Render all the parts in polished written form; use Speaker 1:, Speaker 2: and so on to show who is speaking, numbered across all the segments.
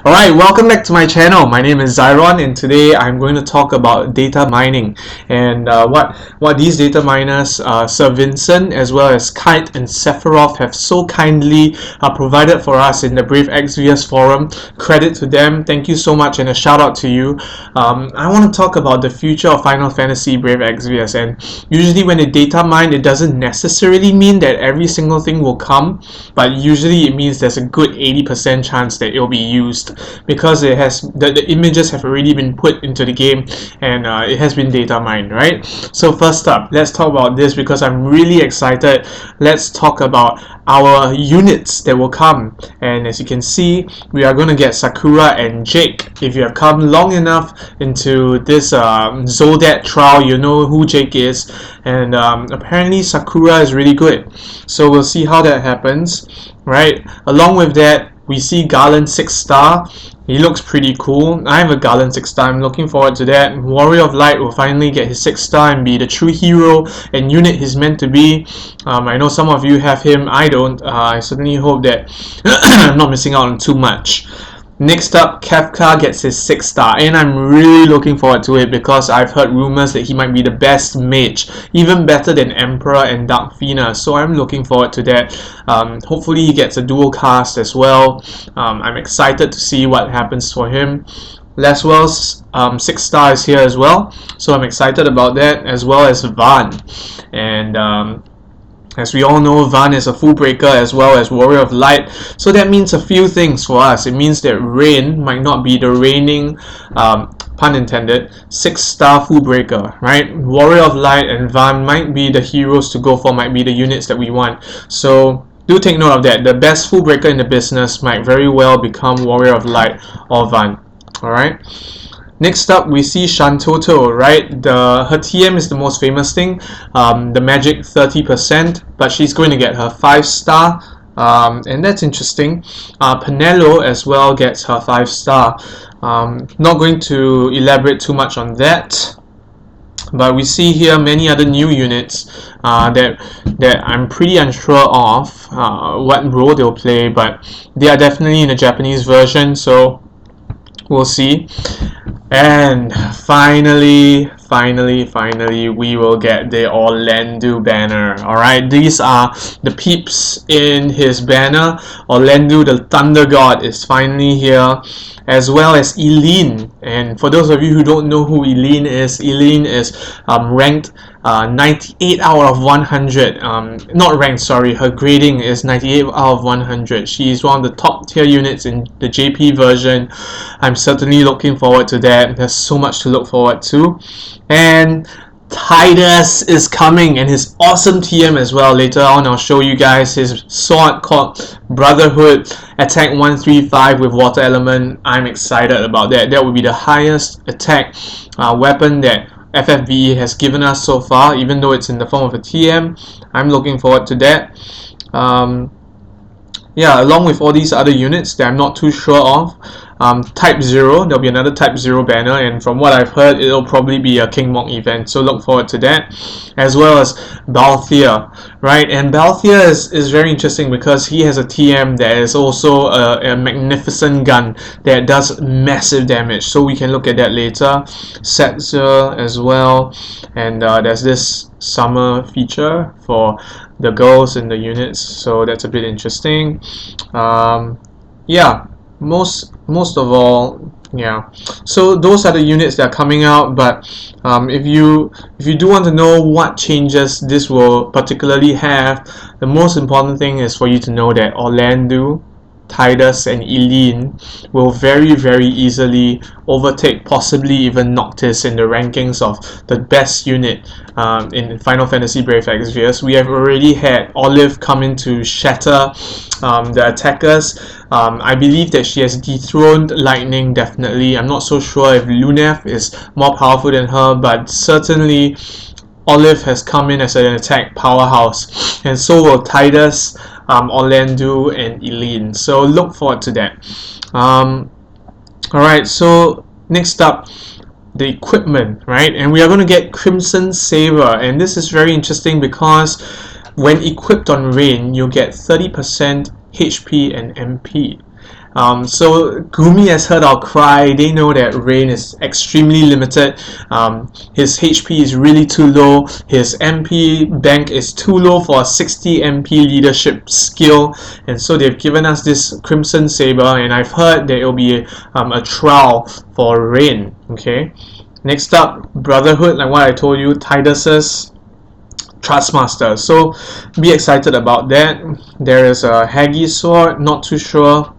Speaker 1: Alright, welcome back to my channel. My name is Zyron, and today I'm going to talk about data mining and what these data miners, Sir Vincent as well as Kite and Sephiroth, have so kindly provided for us in the Brave XVS forum. Credit to them. Thank you so much, and a shout out to you. I want to talk about the future of Final Fantasy Brave XVS, and usually when they data mine, it doesn't necessarily mean that every single thing will come, but usually it means there's a good 80% chance that it will be used because it has the images have already been put into the game, and it has been data mined, right? So first up, let's talk about this because I'm really excited. Let's talk about our units that will come, and as you can see, we are going to get Sakura and Jake. If you have come long enough into this Zodat trial, you know who Jake is, and apparently Sakura is really good, so we'll see how that happens, right? Along with that, we see Garland 6-star. He looks pretty cool. I have a Garland 6-star. I'm looking forward to that. Warrior of Light will finally get his 6-star and be the true hero and unit he's meant to be. I know some of you have him. I don't. I certainly hope that I'm not missing out on too much. Next up, Kefka gets his 6-star, and I'm really looking forward to it because I've heard rumors that he might be the best mage, even better than Emperor and Dark Fina, so I'm looking forward to that. Hopefully he gets a dual cast as well. I'm excited to see what happens for him. Laswell's 6-star is here as well, so I'm excited about that, as well as Van. And as we all know, Van is a full breaker as well as Warrior of Light, so that means a few things for us. It means that Rain might not be the reigning, pun intended, 6-star full breaker, right? Warrior of Light and Van might be the heroes to go for, might be the units that we want. So do take note of that. The best full breaker in the business might very well become Warrior of Light or Van. Alright? Next up, we see Shantoto, right? Her TM is the most famous thing, the magic 30%, but she's going to get her 5-star, and that's interesting. Penelo as well gets her 5-star. Not going to elaborate too much on that, but we see here many other new units that I'm pretty unsure of what role they'll play, but they are definitely in the Japanese version, so we'll see. And finally, we will get the Orlandu banner. Alright, these are the peeps in his banner. Orlandu, the Thunder God, is finally here, as well as Eileen. And for those of you who don't know who Eileen is ranked 98 out of 100. Not ranked, sorry, her grading is 98 out of 100. She is one of the top tier units in the JP version. I'm certainly looking forward to that. There's so much to look forward to. And Titus is coming, and his awesome TM as well. Later on, I'll show you guys his sword called Brotherhood, attack 135 with water element. I'm excited about that. That will be the highest attack weapon that FFV has given us so far, even though it's in the form of a TM. I'm looking forward to that. Yeah, along with all these other units that I'm not too sure of. Type 0, there'll be another Type 0 banner, and from what I've heard, it'll probably be a King Monk event, so look forward to that. As well as Balthier, right? And Balthier is very interesting because he has a TM that is also a magnificent gun that does massive damage, so we can look at that later. Setzer as well, and there's this summer feature for the girls in the units, so that's a bit interesting. Yeah, most of all, yeah, so those are the units that are coming out. But if you do want to know what changes this will particularly have, the most important thing is for you to know that Orlandu, Titus, and Eileen will very easily overtake, possibly even Noctis, in the rankings of the best unit in Final Fantasy Brave XVS. We have already had Olive come in to shatter the attackers. I believe that she has dethroned Lightning, definitely. I'm not so sure if Lunef is more powerful than her, but certainly Olive has come in as an attack powerhouse, and so will Titus, Orlandu, and Eileen. So look forward to that. Alright, so next up, the equipment, right? And we are going to get Crimson Saber, and this is very interesting because when equipped on Rain, you'll get 30% HP and MP.
Speaker 2: So Gumi has heard our cry. They know that Rain is extremely limited. His HP is really too low. His MP bank is too low for a 60 MP leadership skill, and so they've given us this Crimson Saber, and I've heard that it will be a trial for Rain. Okay. Next up, Brotherhood, like what I told you, Tidus's Trustmaster. So be excited about that. There is a Hagi sword, not too sure.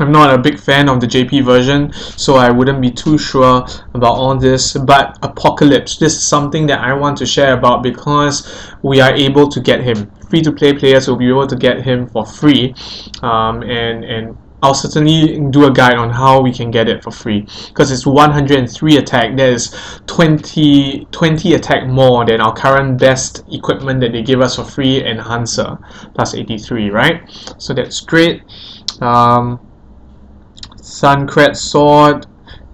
Speaker 2: I'm not a big fan of the JP version, so I wouldn't be too sure about all this. But Apocalypse, this is something that I want to share about because we are able to get him. Free-to-play players will be able to get him for free, and I'll certainly do a guide on how we can get it for free, because it's 103 attack. That is 20 attack more than our current best equipment that they give us for free, Enhancer, plus 83, right? So that's great. Suncret Sword,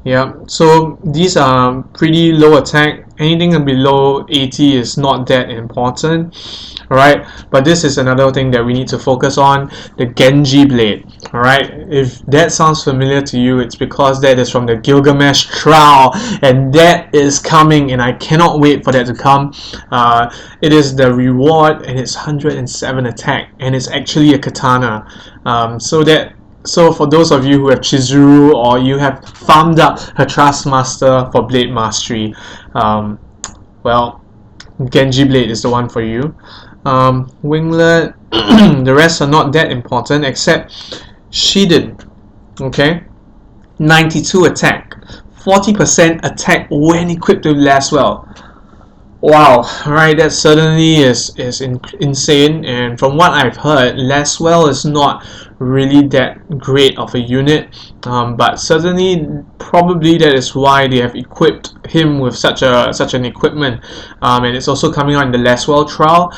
Speaker 2: yeah, so these are pretty low attack. Anything below 80 is not that important, alright? But this is another thing that we need to focus on, the Genji Blade, alright? If that sounds familiar to you, it's because that is from the Gilgamesh Trial, and that is coming, and I cannot wait for that to come. It is the reward, and it's 107 attack, and it's actually a katana. So for those of you who have Chizuru, or you have farmed up her Trustmaster for Blade Mastery, well, Genji Blade is the one for you. Winglet, the rest are not that important, except Shiden, okay? 92 attack, 40% attack when equipped with Laswell. Wow, right, that certainly is insane, and from what I've heard, Laswell is not really that great of a unit, but certainly probably that is why they have equipped him with such an equipment, and it's also coming out in the Laswell trial.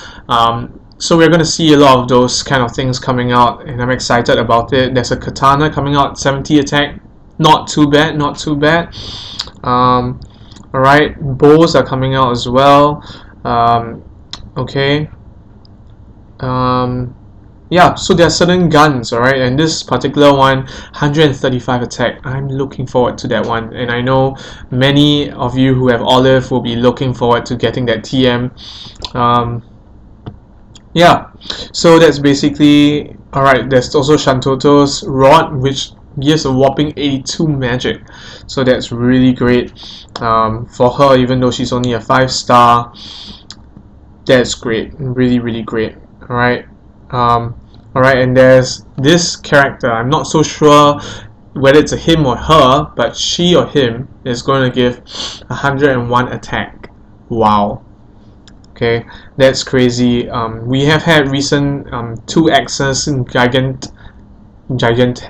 Speaker 2: So we're going to see a lot of those kind of things coming out, and I'm excited about it. There's a katana coming out, 70 attack, not too bad, not too bad. Alright, bows are coming out as well. Okay. Yeah, so there are certain guns, alright, and this particular one, 135 attack. I'm looking forward to that one, and I know many of you who have Olive will be looking forward to getting that TM. Yeah, so that's basically, alright, there's also Shantoto's Rod, which gives a whopping 82 magic, so that's really great for her, even though she's only a 5-star. That's great, really great. Alright, alright, and there's this character. I'm not so sure whether it's a him or her, but she or him is going to give 101 attack. Wow. Okay, that's crazy. We have had recent 2X's in Gigant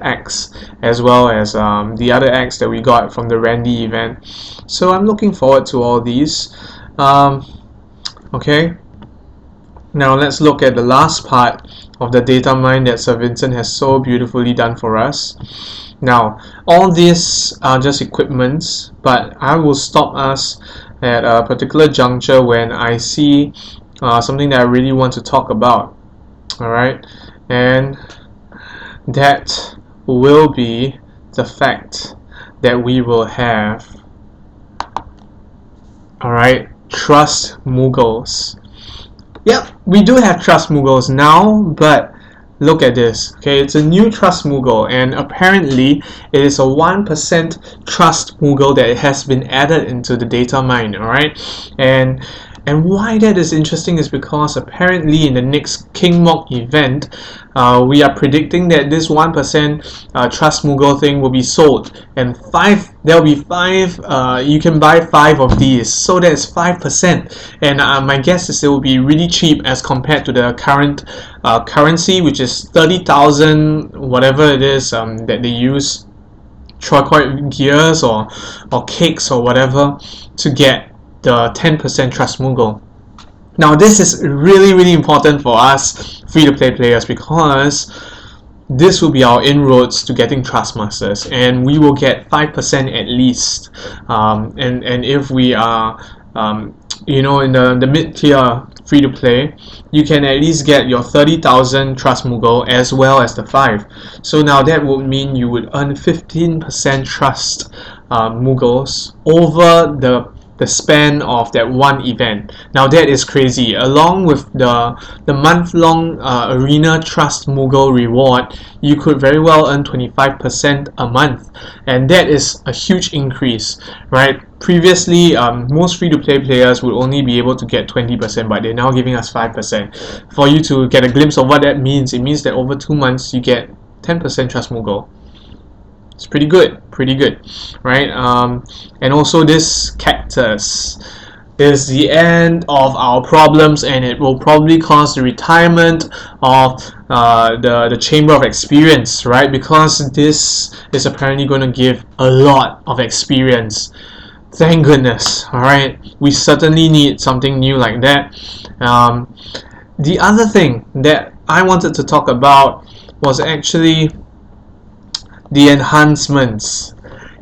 Speaker 2: X, as well as the other X that we got from the Randy event. So I'm looking forward to all these. Okay, now let's look at the last part of the data mine that Sir Vincent has so beautifully done for us. Now, all these are just equipments, but I will stop us at a particular juncture when I see something that I really want to talk about. Alright, and that will be the fact that we will have, alright, Trust Moogles. Yep, we do have Trust Moogles now, but look at this. Okay, it's a new Trust Moogle, and apparently it is a 1% Trust Moogle that has been added into the data mine, alright? And why that is interesting is because apparently in the next King Mok event, we are predicting that this 1% Trust Moogle thing will be sold, and there will be 5, you can buy 5 of these, so that's 5%, and my guess is it will be really cheap as compared to the current currency, which is 30,000 whatever it is that they use, Troikoid gears or cakes or whatever, to get the 10% Trust Moogle. Now this is really important for us free-to-play players, because this will be our inroads to getting Trustmasters, and we will get 5% at least. And if we are you know, in the mid-tier
Speaker 1: free to play, you can at least get your 30,000 trust Moogle as well as the 5. So now that would mean you would earn 15% trust Moogles over the span of that one event. Now that is crazy. Along with the month-long Arena Trust Moogle reward, you could very well earn 25% a month, and that is a huge increase, right? Previously, most free-to-play players would only be able to get 20%, but they're now giving us 5%. For you to get a glimpse of what that means, it means that over 2 months you get 10% Trust Moogle. It's pretty good, right? And also this cactus is the end of our problems, and it will probably cause the retirement of the Chamber of Experience, right? Because this is apparently going to give a lot of experience. Thank goodness. Alright, we certainly need something new like that. The other thing that I wanted to talk about was actually the enhancements.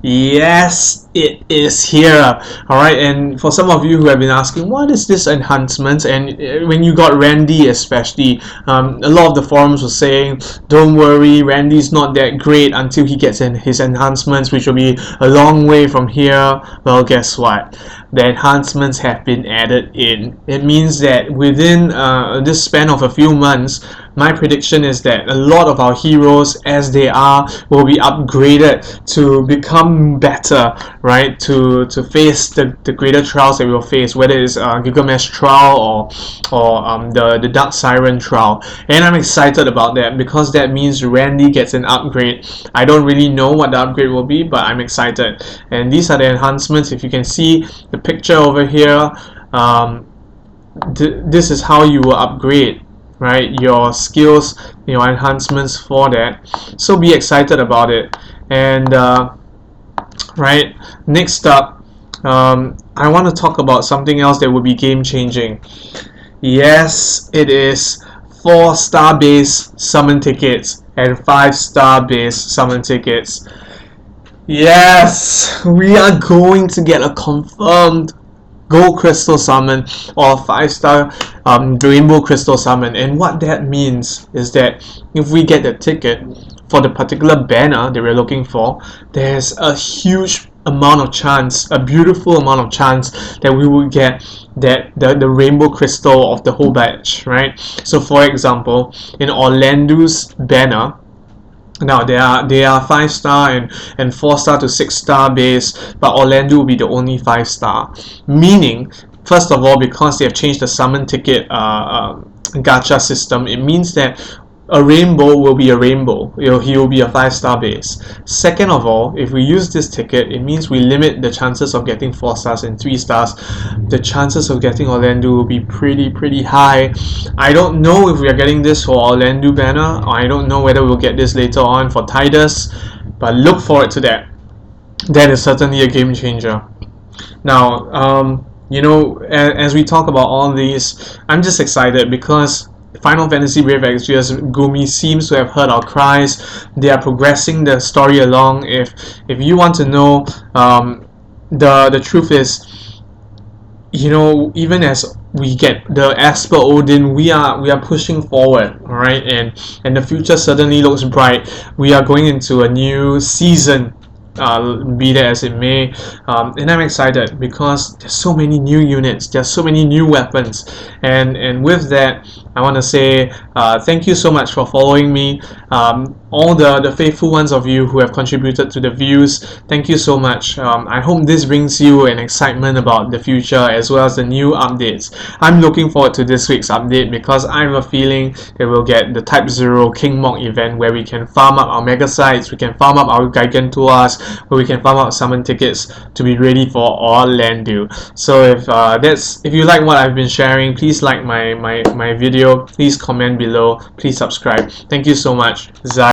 Speaker 1: Yes, it is here. Alright, and for some of you who have been asking, what is this enhancements? And when you got Randy especially, a lot of the forums were saying, don't worry, Randy's not that great until he gets in his enhancements, which will be a long way from here. Well, guess what? The enhancements have been added in. It means that within this span of a few months, my prediction is that a lot of our heroes, as they are, will be upgraded to become better, right? To face the greater trials that we'll face, whether it's Gilgamesh trial or the Dark Siren trial. And I'm excited about that because that means Randy gets an upgrade. I don't really know what the upgrade will be, but I'm excited. And these are the enhancements. If you can see the picture over here, this is how you will upgrade, right, your skills, your enhancements for that. So be excited about it. And right, next up, I want to talk about something else that will be game changing. Yes, it is 4-star base summon tickets and 5-star base summon tickets. Yes, we are going to get a confirmed gold crystal summon or 5-star rainbow crystal summon. And what that means is that if we get the ticket for the particular banner that we're looking for, there's a huge amount of chance, a beautiful amount of chance that we will get that the rainbow crystal of the whole batch, right? So for example, in Orlandu's banner, now they are 5-star and 4-star to 6-star base, but Orlandu will be the only 5-star. Meaning, first of all, because they have changed the summon ticket gacha system, it means that a rainbow will be a rainbow. He will be a 5-star base. Second of all, if we use this ticket, it means we limit the chances of getting 4 stars and 3 stars. The chances of getting Orlandu will be pretty high. I don't know if we are getting this for Orlandu banner, or I don't know whether we'll get this later on for Tidus, but look forward to that. That is certainly a game changer. Now, you know, as we talk about all these, I'm just excited because Final Fantasy Brave Exvius Gumi seems to have heard our cries. They are progressing the story along. If you want to know, the truth is, you know, even as we get the Esper Odin, we are pushing forward, all right, and the future certainly looks bright. We are going into a new season, be that as it may, and I'm excited because there's so many new units, there's so many new weapons, and with that, I want to say thank you so much for following me. All the faithful ones of you who have contributed to the views, thank you so much. I hope this brings you an excitement about the future as well as the new updates. I'm looking forward to this week's update because I have a feeling that we'll get the Type 0 King Mog event where we can farm up our mega sites, we can farm up our Gigantuas, where we can farm up summon tickets to be ready for Orlandu. So if you like what I've been sharing, please like my video, please comment below, please subscribe. Thank you so much. Zai.